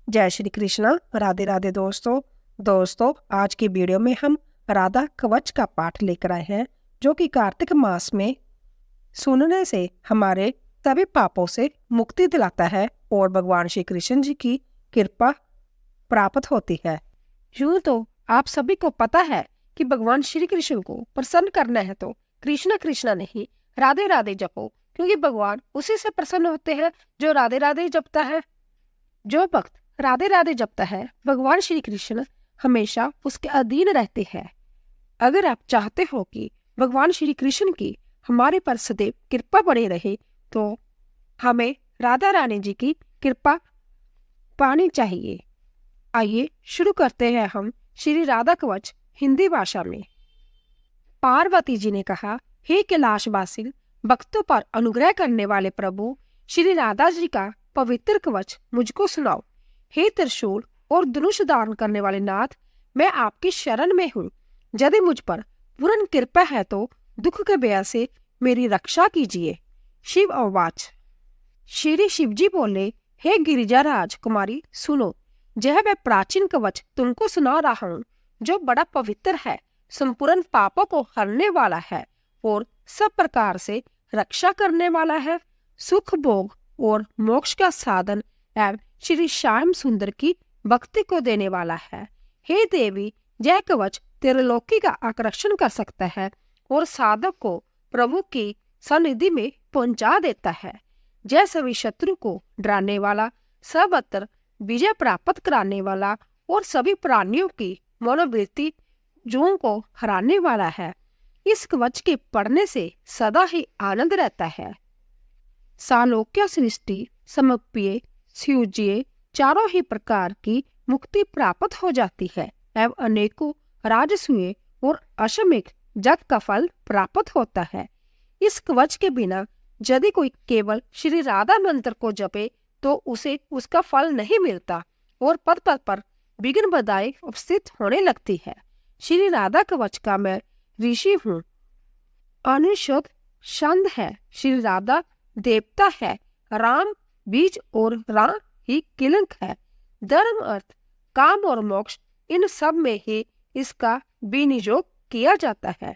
जय श्री कृष्णा। राधे राधे दोस्तों आज की वीडियो में हम राधा कवच का पाठ लेकर आए हैं, जो कि कार्तिक मास में सुनने से हमारे सभी पापों से मुक्ति दिलाता है और भगवान श्री कृष्ण जी की कृपा प्राप्त होती है। यूं तो आप सभी को पता है कि भगवान श्री कृष्ण को प्रसन्न करना है तो कृष्णा कृष्णा नहीं राधे राधे जपो, क्योंकि भगवान उसी से प्रसन्न होते हैं जो राधे राधे जपता है। जो भक्त राधे राधे जपता है, भगवान श्री कृष्ण हमेशा उसके अधीन रहते हैं। अगर आप चाहते हो कि भगवान श्री कृष्ण की हमारे पर सदैव कृपा बनी रहे, तो हमें राधा रानी जी की कृपा पानी चाहिए। आइए शुरू करते हैं हम श्री राधा कवच हिंदी भाषा में। पार्वती जी ने कहा, हे कैलाशवासी, भक्तों पर अनुग्रह करने वाले प्रभु श्री राधा जी का पवित्र कवच मुझको सुनाओ। हे त्रिशूल और धनुष धारण करने वाले नाथ, मैं आपकी शरण में हूँ। यदि मुझ पर पूर्ण कृपा है तो दुख के भय से मेरी रक्षा कीजिए। शिव अवाच। श्री शिव जी बोले, हे गिरिजा राजकुमारी सुनो, यह वह प्राचीन कवच तुमको सुना रहा हूँ, जो बड़ा पवित्र है, संपूर्ण पापों को हरने वाला है और सब प्रकार से रक्षा करने वाला है, सुख भोग और मोक्ष का साधन एवं श्री श्याम सुंदर की भक्ति को देने वाला है। हे देवी, यह कवच त्रिलोकी का आकर्षण कर सकता है और साधक को प्रभु की सन्निधि में पहुंचा देता है। जय सभी शत्रु को डराने वाला, सर्वत्र विजय प्राप्त कराने वाला और सभी प्राणियों की मनोवृत्ति जुओं को हराने वाला है। इस कवच के पढ़ने से सदा ही आनंद रहता है। सालोक्य सृष्टि समप्य स्यूज्य चारों ही प्रकार की मुक्ति प्राप्त हो जाती है एवं अनेकों राजसूय और अश्वमेध जग का फल प्राप्त होता है। इस कवच के बिना यदि कोई केवल श्री राधा मंत्र को जपे तो उसे उसका फल नहीं मिलता और पद पद पर विघ्न बाधाएं उपस्थित होने लगती है। श्री राधा कवच का मैं ऋषि हूँ, अनिशुद्ध छंद है। श्री राधा देवता है, राम बीज और राम ही किलंक है। धर्म, अर्थ, काम और मोक्ष, इन सब में ही इसका विनियोग किया जाता है।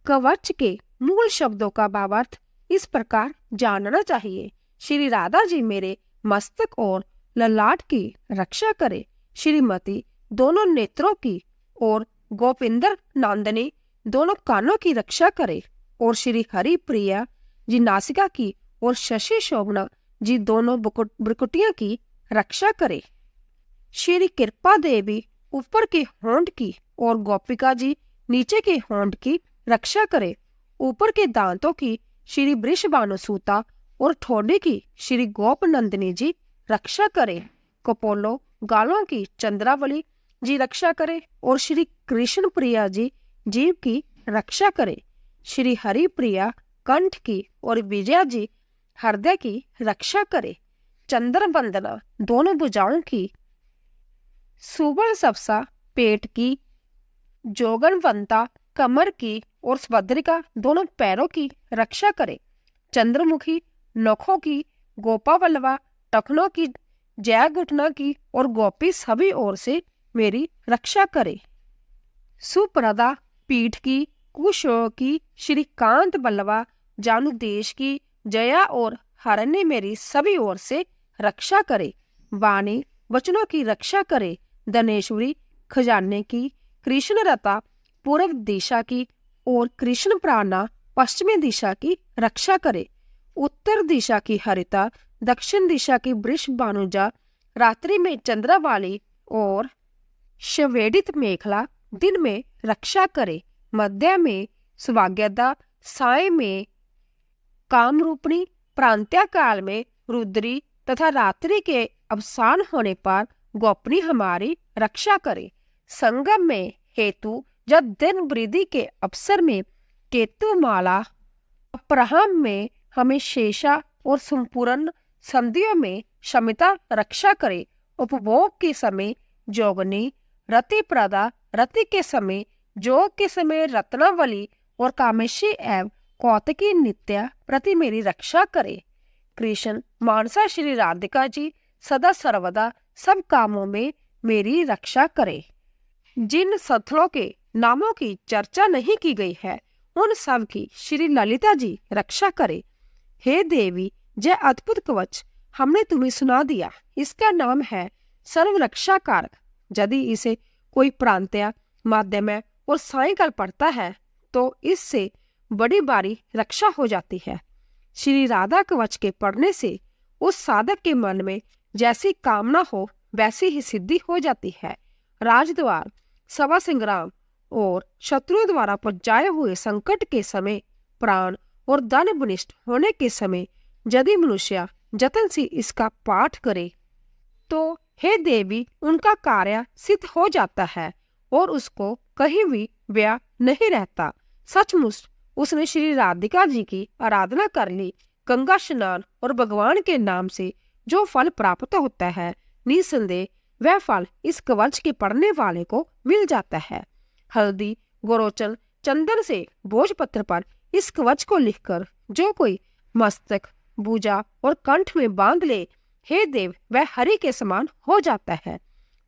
कवच के मूल शब्दों का भावार्थ इस प्रकार जानना चाहिए। श्री राधा जी मेरे मस्तक और ललाट की रक्षा करे, श्रीमती दोनों नेत्रों की और गोपिंदर नंदनी दोनों कानों की रक्षा करे और श्री हरि प्रिया जी नासिका की और शशि शोभना जी दोनों भ्रुकुटियों की रक्षा करे। श्री कृपा देवी ऊपर के होंठ की और गोपिका जी नीचे के होंठ की रक्षा करे। ऊपर के दांतों की श्री वृषभानुसूता और ठोड़ी की श्री गोप नंदिनी जी रक्षा करे। कपोलो गालों की चंद्रावली जी रक्षा करे और श्री कृष्ण प्रिया जी जीव की रक्षा करे। श्री हरि प्रिया कंठ की और विजया जी हृदय की रक्षा करे। चंद्र वंदना दोनों भुजाओं की, सुवर्ण सबसा पेट की, जोगनवंता कमर की और सुभद्रिका दोनों पैरों की रक्षा करे। चंद्रमुखी नखों की, गोपावल्लवा टखनों की, जय घुटना की और गोपी सभी ओर से मेरी रक्षा करे। सुप्रदा पीठ की, कुशो की, श्रीकांत बल्लवा जानुदेश की, जया और हरण्य मेरी सभी ओर से रक्षा करे। वाणी वचनों की रक्षा करे। धनेश्वरी खजाने की, कृष्ण रता पूर्व दिशा की और कृष्ण प्राणा पश्चिमी दिशा की रक्षा करे। उत्तर दिशा की हरिता, दक्षिण दिशा की वृष भानुजा, रात्रि में चंद्रा वाली और श्वेडित मेखला दिन में रक्षा करे। मध्य में सुभाग्यदा, साय में कामरूपणी, प्रांत्या काल में रुद्री तथा रात्रि के अवसान होने पर गोपनी हमारी रक्षा करे। संगम में हेतु जब दिन वृद्धि के अवसर में केतु माला, अपराह्न में हमें शेषा और संपूर्ण संधियों में शमिता रक्षा करे। उपभोग के समय जोगनी, रति प्रदा, रति के समय जोग के समय रत्नावली और कामेशी एवं कौतकी नित्या प्रति मेरी रक्षा करे। कृष्ण मानसा श्री राधिका जी सदा सर्वदा सब कामों में मेरी रक्षा करे। जिन स्थलों के नामों की चर्चा नहीं की गई है उन सब की श्री ललिता जी रक्षा करे। हे देवी, यह अद्भुत कवच हमने तुम्हें सुना दिया, इसका नाम है सर्वरक्षा कारक। यदि इसे कोई प्रांत्या, माध्यम और सायकाल पढ़ता है तो इससे बड़ी बारी रक्षा हो जाती है। श्री राधा कवच के पढ़ने से उस साधक के मन में जैसी कामना हो वैसी ही सिद्धि हो जाती है। राजद्वार, सभा संग्राम और शत्रुओं द्वारा पहुंचाए हुए संकट के समय, प्राण और धन विनिष्ट होने के समय यदि मनुष्य जतन से इसका पाठ करे तो हे देवी, उनका कार्य सिद्ध हो जाता है और उसको कहीं भी व्यय नहीं रहता। सचमुच उसने श्री राधिका जी की आराधना कर ली। गंगा स्नान और भगवान के नाम से जो फल प्राप्त होता है, निसंदेह वह फल इस कवच के पढ़ने वाले को मिल जाता है। हल्दी, गोरोचन, चंदन से भोजपत्र पर इस कवच को लिखकर जो कोई मस्तक, भुजा और कंठ में बांध ले, हे देव, वह हरि के समान हो जाता है।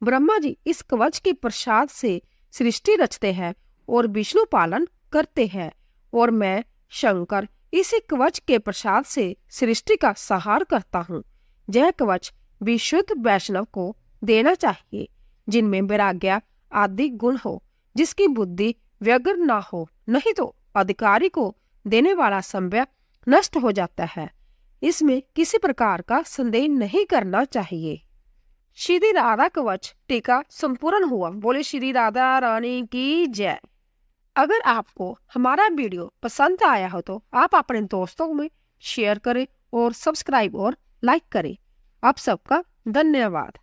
ब्रह्मा जी इस कवच के प्रसाद से सृष्टि रचते हैं और विष्णु पालन करते हैं, और मैं शंकर इसी कवच के प्रसाद से सृष्टि का संहार करता हूँ। यह कवच विशुद्ध वैष्णव को देना चाहिए जिनमें वैराग्य आदि गुण हो, जिसकी बुद्धि व्यग्र ना हो, नहीं तो अधिकारी को देने वाला संभय नष्ट हो जाता है। इसमें किसी प्रकार का संदेह नहीं करना चाहिए। श्री राधा कवच टीका संपूर्ण हुआ। बोले श्री राधा रानी की जय। अगर आपको हमारा वीडियो पसंद आया हो तो आप अपने दोस्तों में शेयर करें और सब्सक्राइब और लाइक करें। आप सबका धन्यवाद।